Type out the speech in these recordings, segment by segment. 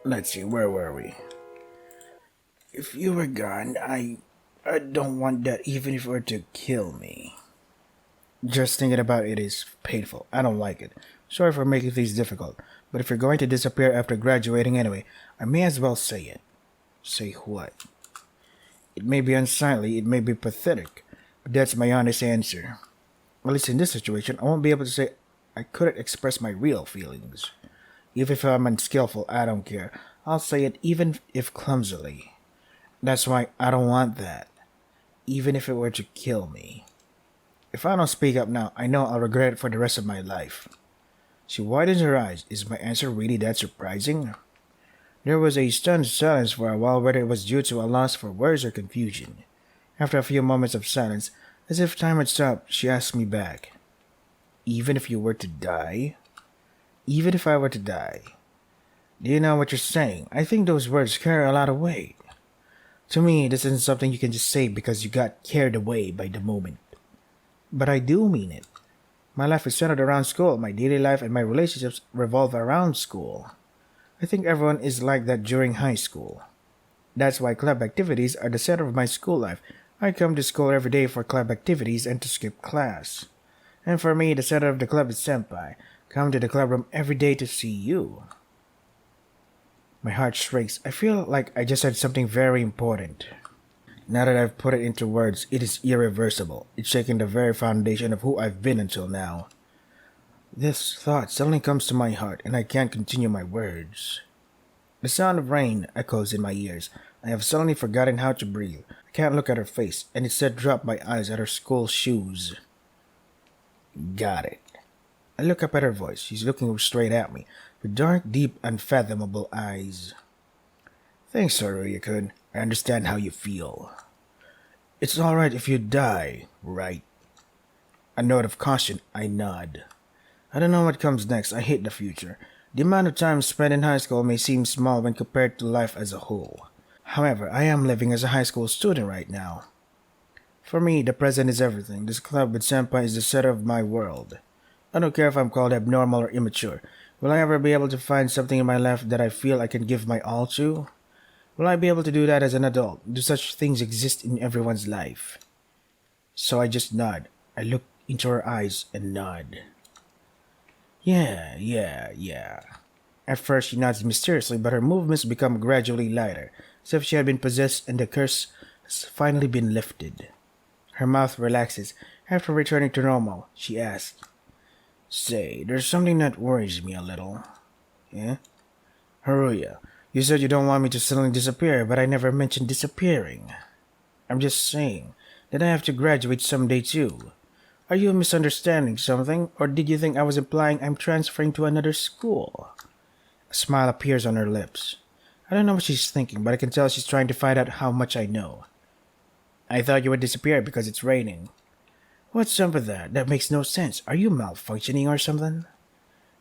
Let's see, where were we? If you were gone, I don't want that even if it were to kill me. Just thinking about it is painful. I don't like it. Sorry for making things difficult, but if you're going to disappear after graduating anyway, I may as well say it. Say what? It may be unsightly, it may be pathetic, but that's my honest answer. At least in this situation, I won't be able to say I couldn't express my real feelings. Even if I'm unskillful, I don't care. I'll say it even if clumsily. That's why I don't want that, even if it were to kill me. If I don't speak up now, I know I'll regret it for the rest of my life. She widens her eyes. Is my answer really that surprising? There was a stunned silence for a while, whether it was due to a loss for words or confusion. After a few moments of silence, as if time had stopped, she asked me back, even if you were to die? Even if I were to die? Do you know what you're saying? I think those words carry a lot of weight. To me, this isn't something you can just say because you got carried away by the moment. But I do mean it. My life is centered around school. My daily life and my relationships revolve around school. I think everyone is like that during high school. That's why club activities are the center of my school life. I come to school every day for club activities and to skip class. And for me, the center of the club is Senpai. Come to the club room every day to see you. My heart shrinks. I feel like I just said something very important. Now that I've put it into words, it is irreversible. It's shaking the very foundation of who I've been until now. This thought suddenly comes to my heart, and I can't continue my words. The sound of rain echoes in my ears. I have suddenly forgotten how to breathe. I can't look at her face, and instead drop my eyes at her school shoes. Got it. I look up at her voice. She's looking straight at me, with dark, deep, unfathomable eyes. Thanks, Haruya-kun. I understand how you feel. It's alright if you die, right? A note of caution, I nod. I don't know what comes next. I hate the future. The amount of time spent in high school may seem small when compared to life as a whole. However, I am living as a high school student right now. For me, the present is everything. This club with Senpai is the center of my world. I don't care if I'm called abnormal or immature. Will I ever be able to find something in my life that I feel I can give my all to? Will I be able to do that as an adult? Do such things exist in everyone's life? So I just nod. I look into her eyes and nod. Yeah. At first she nods mysteriously, but her movements become gradually lighter, as if she had been possessed and the curse has finally been lifted. Her mouth relaxes. After returning to normal, she asks, Say, there's something that worries me a little. Yeah? Haruya, you said you don't want me to suddenly disappear, but I never mentioned disappearing. I'm just saying that I have to graduate someday too. Are you misunderstanding something, or did you think I was implying I'm transferring to another school? A smile appears on her lips. I don't know what she's thinking, but I can tell she's trying to find out how much I know. I thought you would disappear because it's raining. What's up with that? That makes no sense. Are you malfunctioning or something?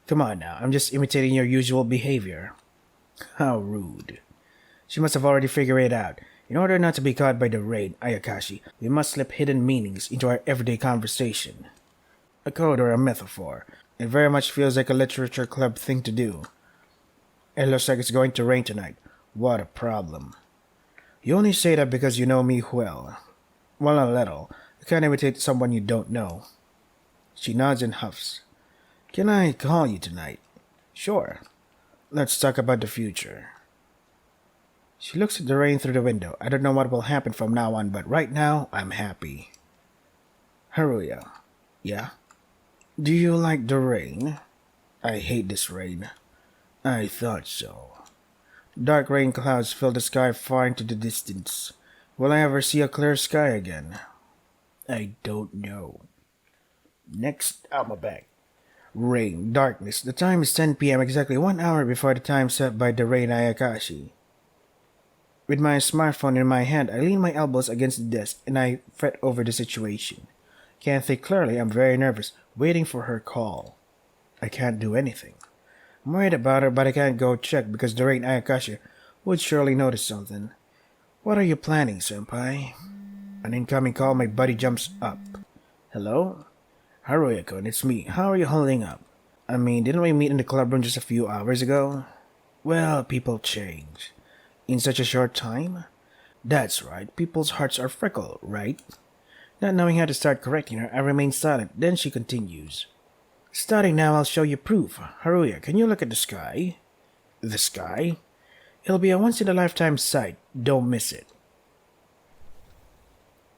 Come on now, I'm just imitating your usual behavior. How rude. She must have already figured it out. In order not to be caught by the rain, Ayakashi, we must slip hidden meanings into our everyday conversation. A code or a metaphor. It very much feels like a literature club thing to do. It looks like it's going to rain tonight. What a problem. You only say that because you know me well. Well, a little. You can't imitate someone you don't know. She nods and huffs. Can I call you tonight? Sure. Let's talk about the future. She looks at the rain through the window. I don't know what will happen from now on, but right now, I'm happy. Haruya. Yeah? Do you like the rain? I hate this rain. I thought so. Dark rain clouds fill the sky far into the distance. Will I ever see a clear sky again? I don't know. Next alphabet. Rain, darkness. The time is 10 p.m., exactly 1 hour before the time set by the Rain Ayakashi. With my smartphone in my hand, I lean my elbows against the desk and I fret over the situation. Can't think clearly, I'm very nervous, waiting for her call. I can't do anything. I'm worried about her, but I can't go check because the Rain Ayakashi would surely notice something. What are you planning, senpai? An incoming call, my buddy jumps up. Hello? Haruya-kun, it's me. How are you holding up? I mean, didn't we meet in the club room just a few hours ago? Well, people change. In such a short time? That's right, people's hearts are fickle, right? Not knowing how to start correcting her, I remain silent. Then she continues. Starting now, I'll show you proof. Haruya, can you look at the sky? The sky? It'll be a once-in-a-lifetime sight. Don't miss it.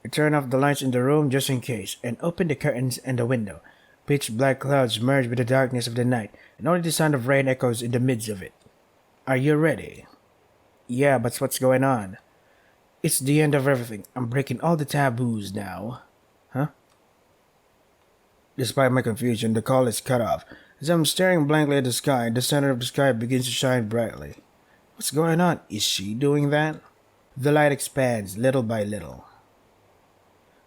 I turn off the lights in the room just in case, and open the curtains and the window. Pitch black clouds merge with the darkness of the night, and only the sound of rain echoes in the midst of it. Are you ready? Yeah, but what's going on? It's the end of everything. I'm breaking all the taboos now. Huh? Despite my confusion, the call is cut off. As I'm staring blankly at the sky, the center of the sky begins to shine brightly. What's going on? Is she doing that? The light expands little by little.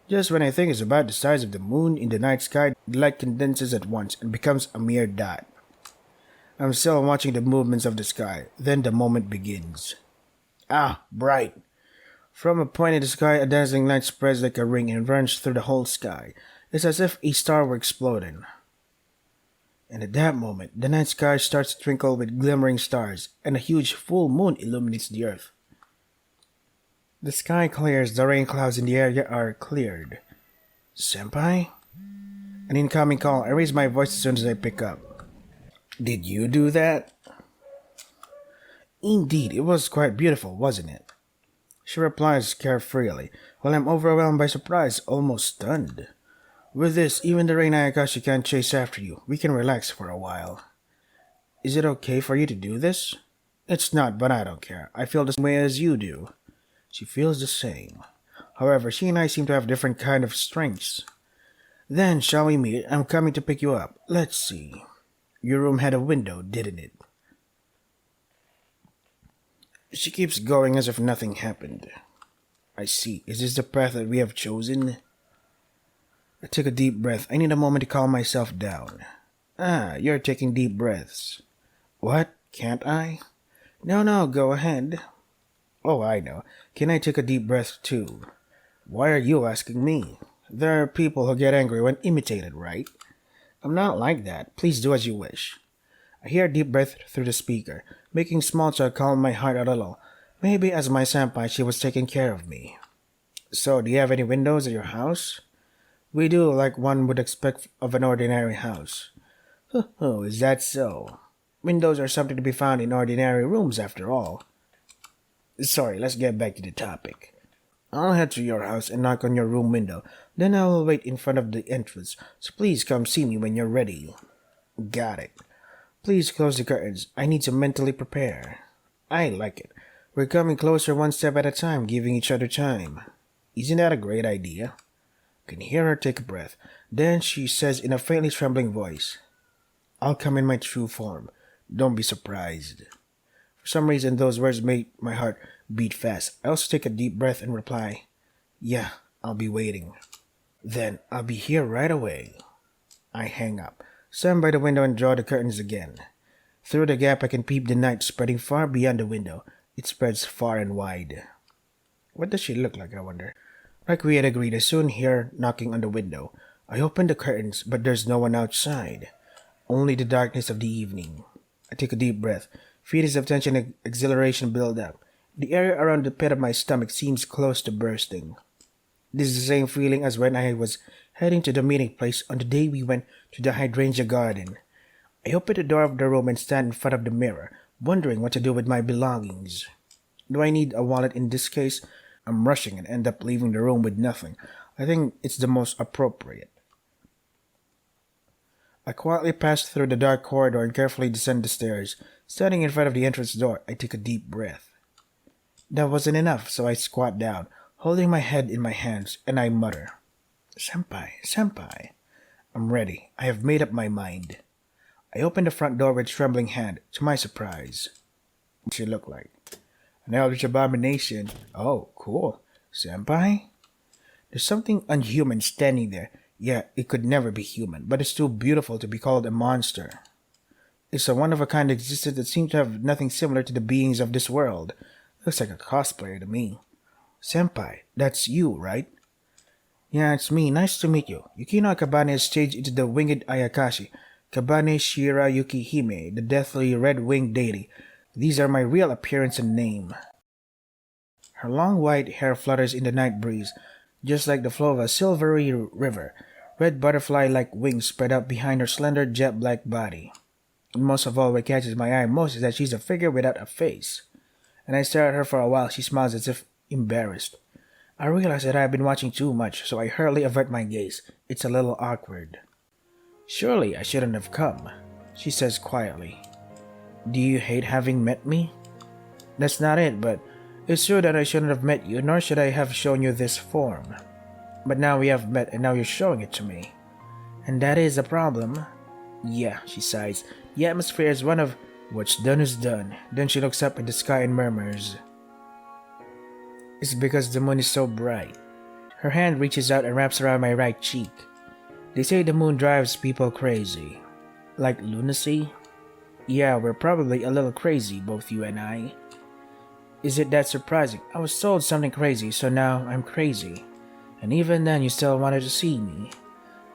Just when I think it's about the size of the moon in the night sky, the light condenses at once and becomes a mere dot. I'm still watching the movements of the sky. Then the moment begins. Ah, bright! From a point in the sky, a dazzling light spreads like a ring and runs through the whole sky. It's as if a star were exploding. And at that moment, the night sky starts to twinkle with glimmering stars, and a huge full moon illuminates the earth. The sky clears, the rain clouds in the area are cleared. Senpai? An incoming call. I raise my voice as soon as I pick up. Did you do that? Indeed, it was quite beautiful, wasn't it? She replies carefreely, while I'm overwhelmed by surprise, almost stunned. With this, even the rain Ayakashi can't chase after you. We can relax for a while. Is it okay for you to do this? It's not, but I don't care. I feel the same way as you do. She feels the same. However, she and I seem to have different kind of strengths. Then, shall we meet? I'm coming to pick you up. Let's see. Your room had a window, didn't it? She keeps going as if nothing happened. I see. Is this the path that we have chosen? I take a deep breath. I need a moment to calm myself down. Ah, you're taking deep breaths. What? Can't I? No, go ahead. Oh, I know. Can I take a deep breath too? Why are you asking me? There are people who get angry when imitated, right? I'm not like that. Please do as you wish. I hear a deep breath through the speaker, making small talk calm my heart a little. Maybe as my senpai she was taking care of me. So, do you have any windows at your house? We do, like one would expect of an ordinary house. Oh, is that so? Windows are something to be found in ordinary rooms after all. Sorry, let's get back to the topic. I'll head to your house and knock on your room window. Then I will wait in front of the entrance, so please come see me when you're ready. Got it. Please close the curtains. I need to mentally prepare. I like it. We're coming closer one step at a time, giving each other time. Isn't that a great idea? I can hear her take a breath. Then she says in a faintly trembling voice, I'll come in my true form. Don't be surprised. For some reason, those words made my heart beat fast. I also take a deep breath and reply, Yeah, I'll be waiting. Then, I'll be here right away. I hang up, stand by the window and draw the curtains again. Through the gap I can peep the night spreading far beyond the window. It spreads far and wide. What does she look like, I wonder? Like we had agreed, I soon hear knocking on the window. I open the curtains, but there's no one outside. Only the darkness of the evening. I take a deep breath. Feelings of tension and exhilaration build up. The area around the pit of my stomach seems close to bursting. This is the same feeling as when I was heading to the meeting place on the day we went to the hydrangea garden. I open the door of the room and stand in front of the mirror, wondering what to do with my belongings. Do I need a wallet in this case? I'm rushing and end up leaving the room with nothing. I think it's the most appropriate. I quietly pass through the dark corridor and carefully descend the stairs. Standing in front of the entrance door, I take a deep breath. That wasn't enough, so I squat down, holding my head in my hands, and I mutter, Senpai. I'm ready. I have made up my mind. I open the front door with trembling hand, to my surprise. What she look like? An eldritch abomination. Oh, cool. Senpai? There's something unhuman standing there. Yeah, it could never be human, but it's too beautiful to be called a monster. It's a one-of-a-kind existence that seems to have nothing similar to the beings of this world. Looks like a cosplayer to me. Senpai, that's you, right? Yeah, it's me. Nice to meet you. Yukino Akabane has changed into the winged Ayakashi, Kabane Shira Yukihime, the deathly red-winged deity. These are my real appearance and name. Her long white hair flutters in the night breeze, just like the flow of a silvery river. Red butterfly-like wings spread out behind her slender jet-black body. And most of all, what catches my eye most is that she's a figure without a face. And I stare at her for a while. She smiles as if embarrassed. I realize that I've been watching too much, so I hurriedly avert my gaze. It's a little awkward. Surely I shouldn't have come, she says quietly. Do you hate having met me? That's not it, but it's true that I shouldn't have met you, nor should I have shown you this form. But now we have met, and now you're showing it to me. And that is a problem. Yeah, she sighs. The atmosphere is one of what's done is done. Then she looks up at the sky and murmurs. It's because the moon is so bright. Her hand reaches out and wraps around my right cheek. They say the moon drives people crazy. Like lunacy? Yeah, we're probably a little crazy, both you and I. Is it that surprising? I was told something crazy, so now I'm crazy. And even then you still wanted to see me.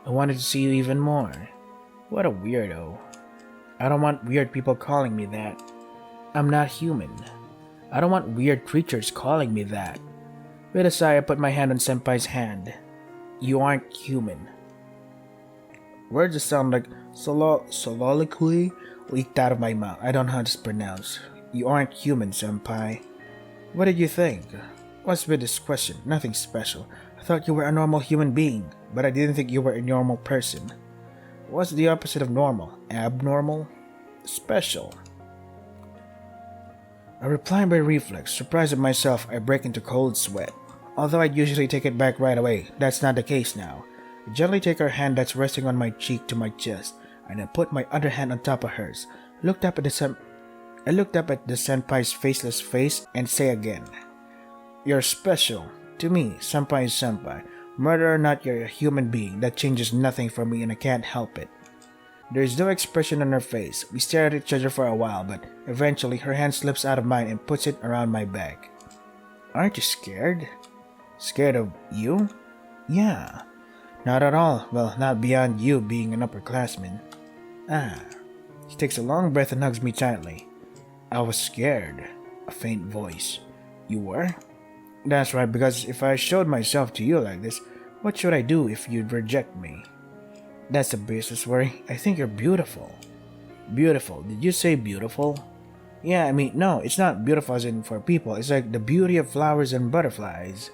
I wanted to see you even more. What a weirdo. I don't want weird people calling me that. I'm not human. I don't want weird creatures calling me that. With a sigh, I put my hand on Senpai's hand. You aren't human. Words just sound like soliloquy leaked out of my mouth. I don't know how to pronounce. You aren't human, Senpai. What did you think? What's with this question? Nothing special. I thought you were a normal human being, but I didn't think you were a normal person. What's the opposite of normal? Abnormal? Special. I reply by reflex. Surprised at myself, I break into cold sweat. Although I'd usually take it back right away, that's not the case now. I gently take her hand that's resting on my cheek to my chest, and I put my other hand on top of hers. I looked up at the senpai's faceless face and say again, You're special. To me, senpai is senpai. Murder or not, you're a human being. That changes nothing for me and I can't help it. There is no expression on her face. We stare at each other for a while, but eventually her hand slips out of mine and puts it around my back. Aren't you scared? Scared of you? Yeah. Not at all. Well, not beyond you being an upperclassman. She takes a long breath and hugs me tightly. I was scared. A faint voice. You were? That's right, because if I showed myself to you like this, what should I do if you'd reject me? That's a baseless worry. I think you're beautiful. Beautiful? Did you say beautiful? Yeah, I mean, no, it's not beautiful as in for people. It's like the beauty of flowers and butterflies.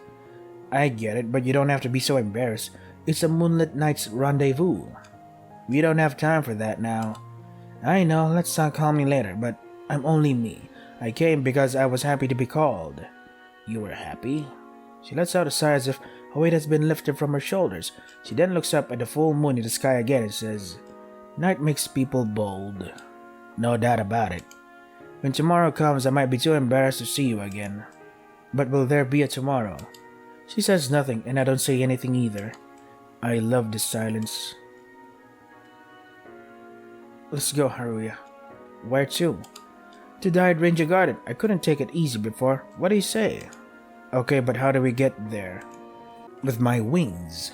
I get it, but you don't have to be so embarrassed. It's a moonlit night's rendezvous. We don't have time for that now. I know, let's not call me later, but I'm only me. I came because I was happy to be called. You were happy? She lets out a sigh as if a weight has been lifted from her shoulders. She then looks up at the full moon in the sky again and says, Night makes people bold. No doubt about it. When tomorrow comes, I might be too embarrassed to see you again. But will there be a tomorrow? She says nothing, and I don't say anything either. I love this silence. Let's go, Haruya. Where to? To the Hydrangea Garden. I couldn't take it easy before. What do you say? Okay, but how do we get there? With my wings.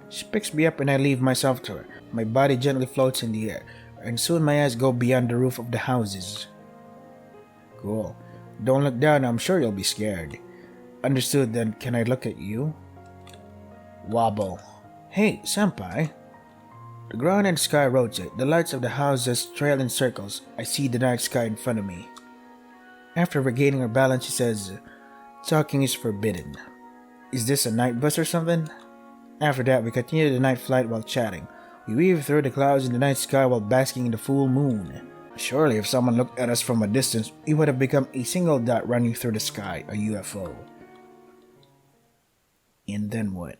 She picks me up and I leave myself to her. My body gently floats in the air, and soon my eyes go beyond the roof of the houses. Cool. Don't look down, I'm sure you'll be scared. Understood, then can I look at you? Wobble. Hey, senpai. The ground and sky rotate. The lights of the houses trail in circles. I see the night sky in front of me. After regaining her balance, she says, Talking is forbidden. Is this a night bus or something? After that, we continue the night flight while chatting. We weave through the clouds in the night sky while basking in the full moon. Surely if someone looked at us from a distance, we would have become a single dot running through the sky, a UFO. And then what?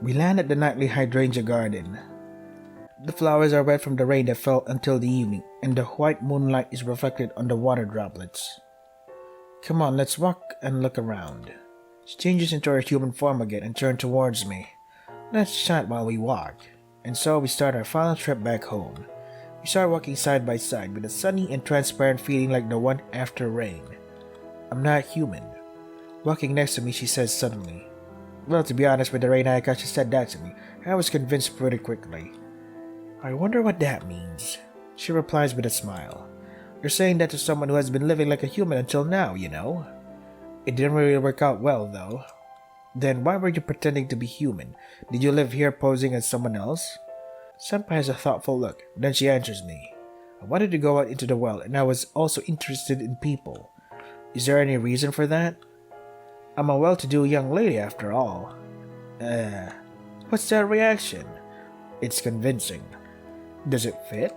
We land at the nightly Hydrangea Garden. The flowers are wet from the rain that fell until the evening, and the white moonlight is reflected on the water droplets. Come on, let's walk and look around. She changes into her human form again and turns towards me. Let's chat while we walk. And so we start our final trip back home. We start walking side by side with a sunny and transparent feeling like the one after rain. I'm not human. Walking next to me, she says suddenly. Well, to be honest, with the rain I she said that to me. I was convinced pretty quickly. I wonder what that means. She replies with a smile. You're saying that to someone who has been living like a human until now, you know? It didn't really work out well, though. Then why were you pretending to be human? Did you live here posing as someone else? Senpai has a thoughtful look, then she answers me. I wanted to go out into the world, and I was also interested in people. Is there any reason for that? I'm a well-to-do young lady after all. What's that reaction? It's convincing. Does it fit?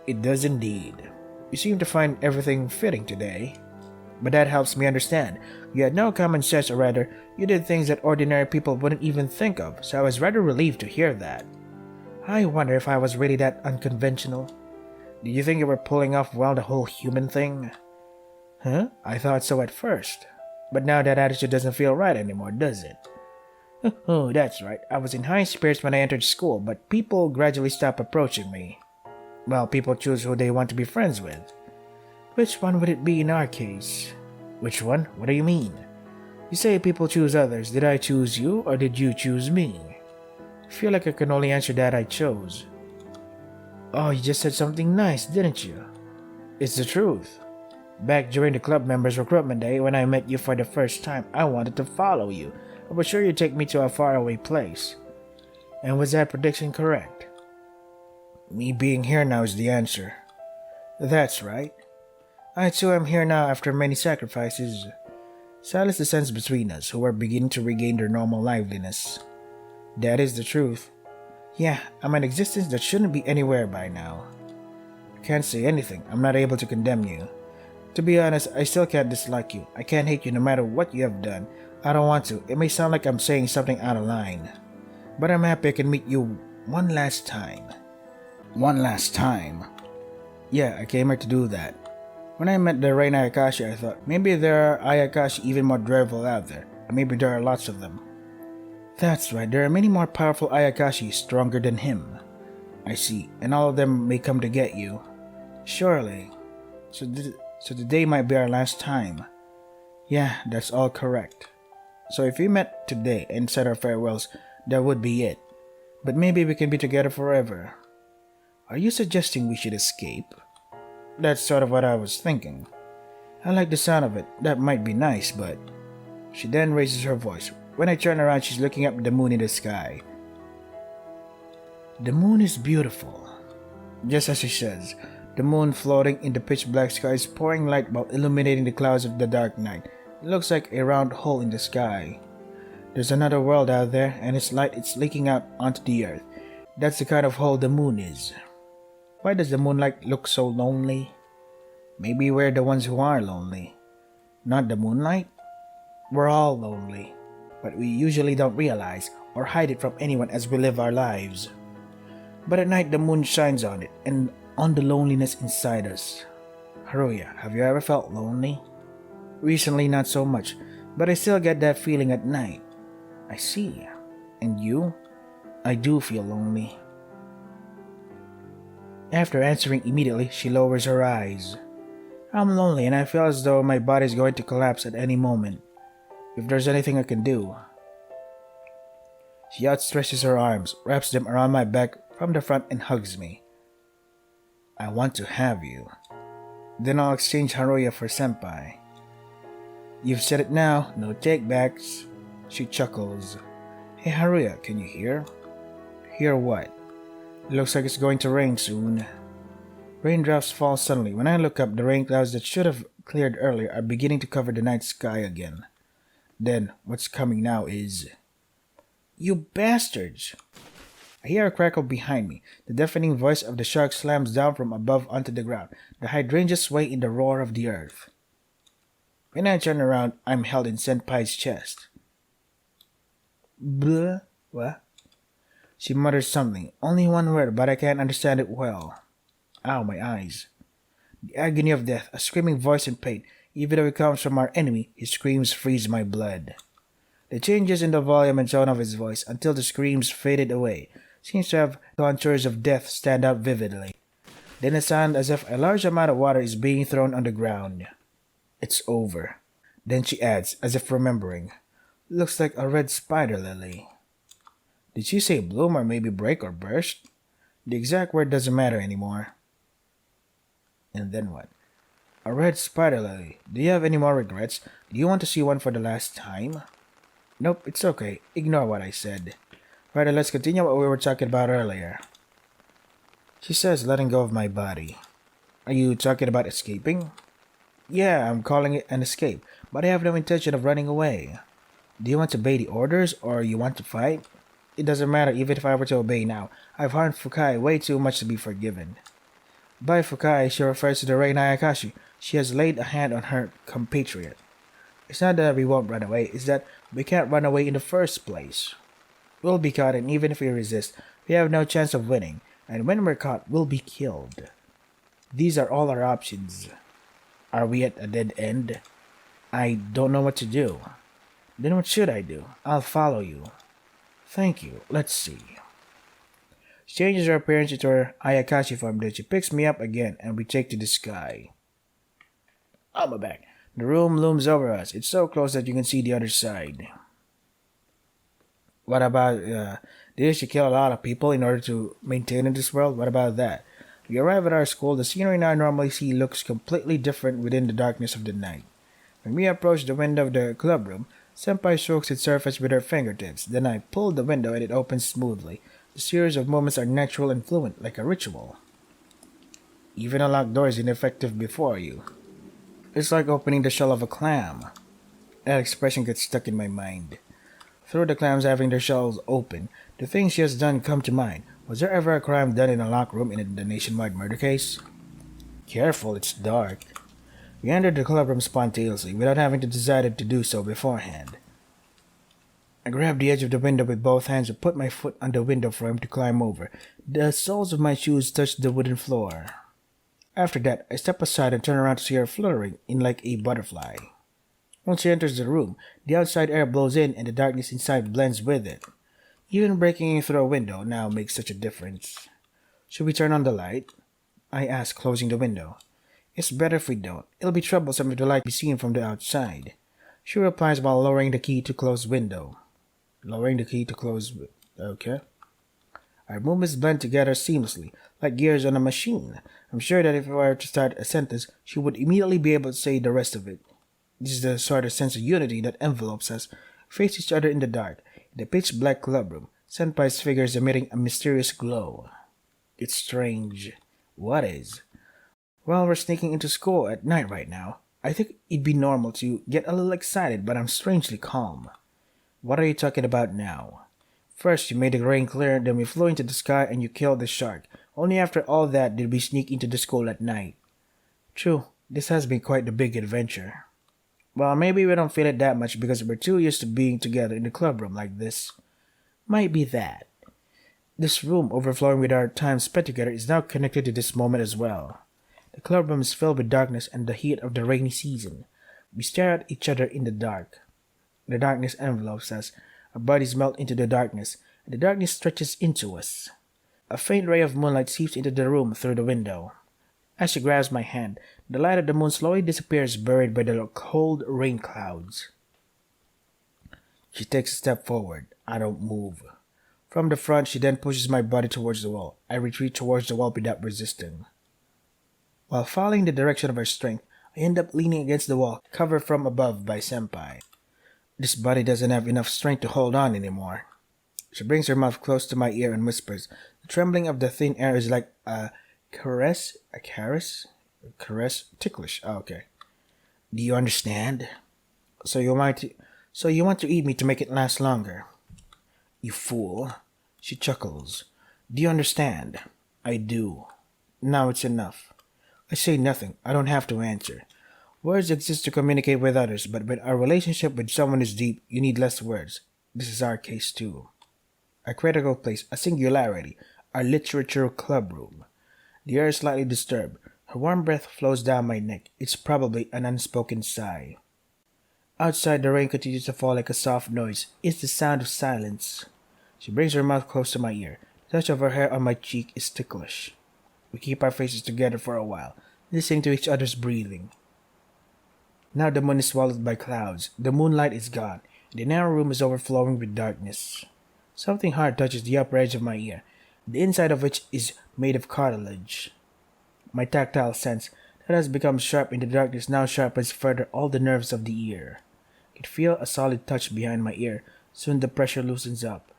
It does indeed. You seem to find everything fitting today. But that helps me understand. You had no common sense, or rather, you did things that ordinary people wouldn't even think of, so I was rather relieved to hear that. I wonder if I was really that unconventional. Did you think you were pulling off well the whole human thing? Huh? I thought so at first. But now that attitude doesn't feel right anymore, does it? Oh, that's right. I was in high spirits when I entered school, but people gradually stopped approaching me. Well, people choose who they want to be friends with. Which one would it be in our case? Which one? What do you mean? You say people choose others. Did I choose you, or did you choose me? I feel like I can only answer that I chose. Oh, you just said something nice, didn't you? It's the truth. Back during the club members' recruitment day, when I met you for the first time, I wanted to follow you. I was sure you'd take me to a faraway place. And was that prediction correct? Me being here now is the answer. That's right. I too am here now after many sacrifices. Silence descends between us, who are beginning to regain their normal liveliness. That is the truth. Yeah, I'm an existence that shouldn't be anywhere by now. I can't say anything. I'm not able to condemn you. To be honest, I still can't dislike you. I can't hate you no matter what you have done. I don't want to. It may sound like I'm saying something out of line. But I'm happy I can meet you one last time. One last time? Yeah, I came here to do that. When I met the Reina Ayakashi, I thought, maybe there are Ayakashi even more dreadful out there. Maybe there are lots of them. That's right, there are many more powerful Ayakashi stronger than him. I see, and all of them may come to get you. Surely. So today might be our last time. Yeah, that's all correct. So if we met today and said our farewells, that would be it. But maybe we can be together forever. Are you suggesting we should escape? That's sort of what I was thinking. I like the sound of it. That might be nice, but... She then raises her voice. When I turn around, she's looking up at the moon in the sky. The moon is beautiful. Just as she says, the moon floating in the pitch-black sky is pouring light while illuminating the clouds of the dark night. It looks like a round hole in the sky. There's another world out there, and its light is leaking out onto the earth. That's the kind of hole the moon is. Why does the moonlight look so lonely? Maybe we're the ones who are lonely. Not the moonlight? We're all lonely, but we usually don't realize or hide it from anyone as we live our lives. But at night the moon shines on it and on the loneliness inside us. Haruya, have you ever felt lonely? Recently not so much, but I still get that feeling at night. I see. And you? I do feel lonely. After answering immediately, she lowers her eyes. I'm lonely and I feel as though my body is going to collapse at any moment. If there's anything I can do. She outstretches her arms, wraps them around my back from the front and hugs me. I want to have you. Then I'll exchange Haruya for Senpai. You've said it now, no takebacks. She chuckles. Hey Haruya, can you hear? Hear what? It looks like it's going to rain soon. Raindrops fall suddenly. When I look up, the rain clouds that should have cleared earlier are beginning to cover the night sky again. Then, what's coming now is... You bastards! I hear a crackle behind me. The deafening voice of the shark slams down from above onto the ground. The hydrangeas sway in the roar of the earth. When I turn around, I'm held in Senpai's chest. Blah? What? She mutters something, only one word, but I can't understand it well. Ow, my eyes. The agony of death, a screaming voice in pain. Even though it comes from our enemy, his screams freeze my blood. The changes in the volume and tone of his voice until the screams faded away seems to have contours of death stand out vividly. Then a sound as if a large amount of water is being thrown on the ground. It's over. Then she adds, as if remembering, looks like a red spider lily. Did she say bloom or maybe break or burst? The exact word doesn't matter anymore. And then what? A red spider lily. Do you have any more regrets? Do you want to see one for the last time? Nope, it's okay. Ignore what I said. Right, let's continue what we were talking about earlier. She says, letting go of my body. Are you talking about escaping? Yeah, I'm calling it an escape, but I have no intention of running away. Do you want to obey the orders, or you want to fight? It doesn't matter even if I were to obey now. I've harmed Fukai way too much to be forgiven. By Fukai, she refers to the Reina Ayakashi. She has laid a hand on her compatriot. It's not that we won't run away, it's that we can't run away in the first place. We'll be caught, and even if we resist, we have no chance of winning, and when we're caught, we'll be killed. These are all our options. Are we at a dead end? I don't know what to do. Then what should I do? I'll follow you. Thank you. Let's see. She changes her appearance into her Ayakashi form, then she picks me up again, and we take to the sky. I'm back. The room looms over us. It's so close that you can see the other side. What about, did she kill a lot of people in order to maintain in this world? What about that? We arrive at our school. The scenery I normally see looks completely different within the darkness of the night. When we approach the window of the club room, Senpai strokes its surface with her fingertips. Then I pull the window and it opens smoothly. The series of movements are natural and fluent, like a ritual. Even a locked door is ineffective before you. It's like opening the shell of a clam. That expression gets stuck in my mind. Through the clams having their shells open, the things she has done come to mind. Was there ever a crime done in a locked room in the nationwide murder case? Careful, it's dark. We entered the club room spontaneously, without having to decide to do so beforehand. I grabbed the edge of the window with both hands and put my foot on the window frame to climb over. The soles of my shoes touched the wooden floor. After that, I step aside and turn around to see her fluttering in like a butterfly. Once she enters the room, the outside air blows in and the darkness inside blends with it. Even breaking in through a window now makes such a difference. Should we turn on the light? I ask, closing the window. It's better if we don't. It'll be troublesome if the light be seen from the outside. She replies while lowering the key to close window. Lowering the key to close... Okay. Our movements blend together seamlessly, like gears on a machine. I'm sure that if I were to start a sentence, she would immediately be able to say the rest of it. This is the sort of sense of unity that envelopes us. We face each other in the dark. In the pitch-black club room, Senpai's figure is emitting a mysterious glow. It's strange. What is? Well, we're sneaking into school at night right now. I think it'd be normal to get a little excited, but I'm strangely calm. What are you talking about now? First, you made the rain clear, then we flew into the sky and you killed the shark. Only after all that did we sneak into the school at night. True, this has been quite the big adventure. Well, maybe we don't feel it that much because we're too used to being together in the club room like this. Might be that. This room, overflowing with our time spent together, is now connected to this moment as well. The club room is filled with darkness and the heat of the rainy season. We stare at each other in the dark. The darkness envelopes us. Our bodies melt into the darkness, and the darkness stretches into us. A faint ray of moonlight seeps into the room through the window. As she grabs my hand, the light of the moon slowly disappears, buried by the cold rain clouds. She takes a step forward. I don't move. From the front, she then pushes my body towards the wall. I retreat towards the wall without resisting. While following the direction of her strength, I end up leaning against the wall, covered from above by Senpai. This body doesn't have enough strength to hold on anymore. She brings her mouth close to my ear and whispers. The trembling of the thin air is like a caress? A caress? A caress? Ticklish. Oh, okay. Do you understand? So you want to eat me to make it last longer? You fool. She chuckles. Do you understand? I do. Now it's enough. I say nothing. I don't have to answer. Words exist to communicate with others, but when our relationship with someone is deep, you need less words. This is our case too. A critical place, a singularity, our literature club room. The air is slightly disturbed. Her warm breath flows down my neck. It's probably an unspoken sigh. Outside, the rain continues to fall like a soft noise. It's the sound of silence. She brings her mouth close to my ear. The touch of her hair on my cheek is ticklish. We keep our faces together for a while, listening to each other's breathing. Now the moon is swallowed by clouds. The moonlight is gone. The narrow room is overflowing with darkness. Something hard touches the upper edge of my ear, the inside of which is made of cartilage. My tactile sense It has become sharp in the darkness, now sharpens further all the nerves of the ear. I can feel a solid touch behind my ear. Soon the pressure loosens up.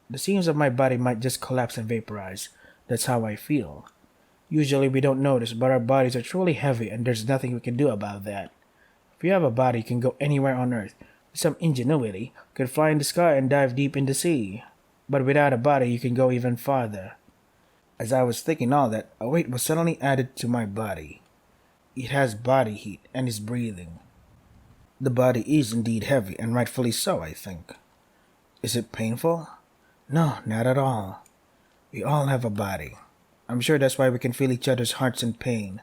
The seams of my body might just collapse and vaporize. That's how I feel. Usually we don't notice, but our bodies are truly heavy and there's nothing we can do about that. If you have a body, you can go anywhere on Earth. With some ingenuity, you can fly in the sky and dive deep in the sea. But without a body, you can go even farther. As I was thinking all that, a weight was suddenly added to my body. It has body heat and is breathing. The body is indeed heavy, and rightfully so, I think. Is it painful? No, not at all. We all have a body. I'm sure that's why we can feel each other's hearts in pain.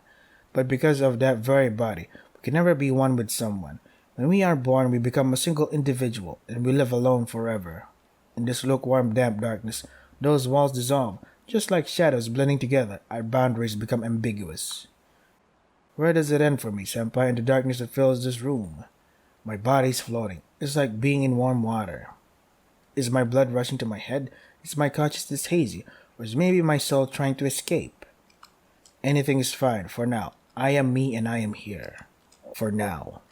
But because of that very body, we can never be one with someone. When we are born, we become a single individual, and we live alone forever. In this lukewarm, damp darkness, those walls dissolve. Just like shadows blending together, our boundaries become ambiguous. Where does it end for me, Senpai, in the darkness that fills this room? My body's floating. It's like being in warm water. Is my blood rushing to my head? Is my consciousness hazy? Or is maybe my soul trying to escape? Anything is fine, for now. I am me and I am here. For now.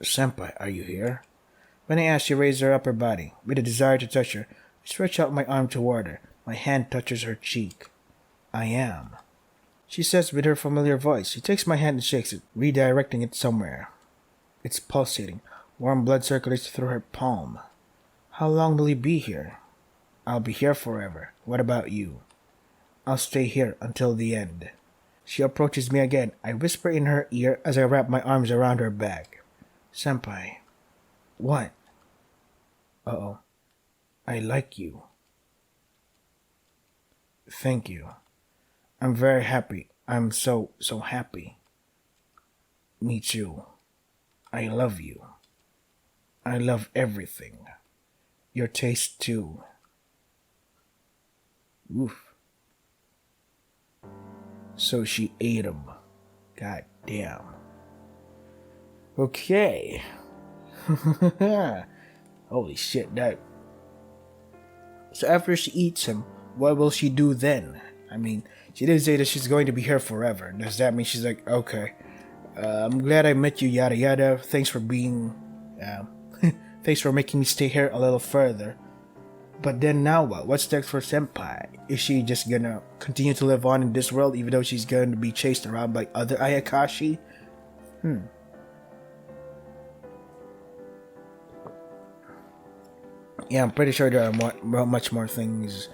Senpai, are you here? When I asked, she raised her upper body. With a desire to touch her, I stretch out my arm toward her. My hand touches her cheek. I am. She says with her familiar voice. She takes my hand and shakes it, redirecting it somewhere. It's pulsating. Warm blood circulates through her palm. How long will you be here? I'll be here forever. What about you? I'll stay here until the end. She approaches me again. I whisper in her ear as I wrap my arms around her back. Senpai. What? Uh-oh. I like you. Thank you. I'm very happy. I'm so happy. Me too. I love you. I love everything. Your taste too. Oof. So she ate him. God damn. Okay. Holy shit, that... So after she eats him, what will she do then? I mean, she didn't say that she's going to be here forever. Does that mean she's like, okay, I'm glad I met you, yada yada. Thanks for being... thanks for making me stay here a little further. But then now what? What's next for Senpai? Is she just gonna continue to live on in this world even though she's going to be chased around by other Ayakashi? Yeah, I'm pretty sure there are much more things.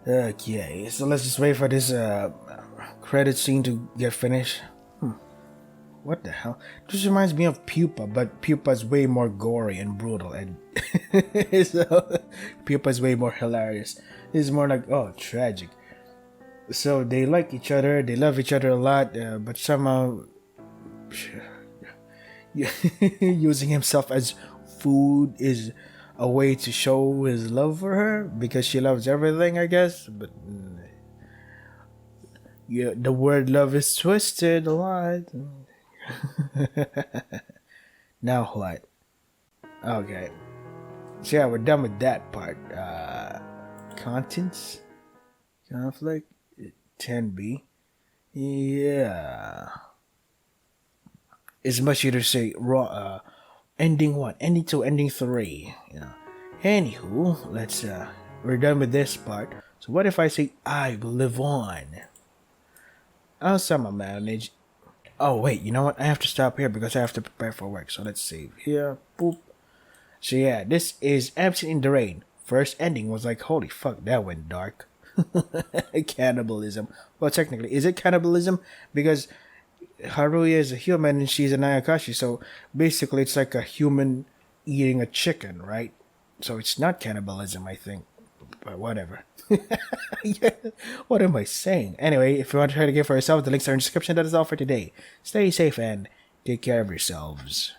Okay, so let's just wait for this credit scene to get finished. What the hell? This reminds me of Pupa, but Pupa's way more gory and brutal, and so Pupa's way more hilarious. This is more like, oh, tragic. So they like each other, they love each other a lot, but somehow using himself as food is a way to show his love for her because she loves everything, I guess. But yeah, the word love is twisted a lot. Now what? Okay. So yeah, we're done with that part. Contents? Conflict? 10B? Yeah. It's much easier to say raw, ending 1, ending 2, ending 3. Yeah. Anywho, let's, we're done with this part. So what if I say I will live on? I'll somehow manage. Oh wait, you know what? I have to stop here because I have to prepare for work. So let's save here. Boop. So yeah, this is Absent in the Rain. First ending was like, holy fuck, that went dark. Cannibalism. Well, technically, is it cannibalism? Because Haruya is a human and she's an Ayakashi. So basically, it's like a human eating a chicken, right? So it's not cannibalism, I think. But whatever. Yeah, what am I saying? Anyway, if you want to try to get for yourself, the links are in the description. That is all for today. Stay safe and take care of yourselves.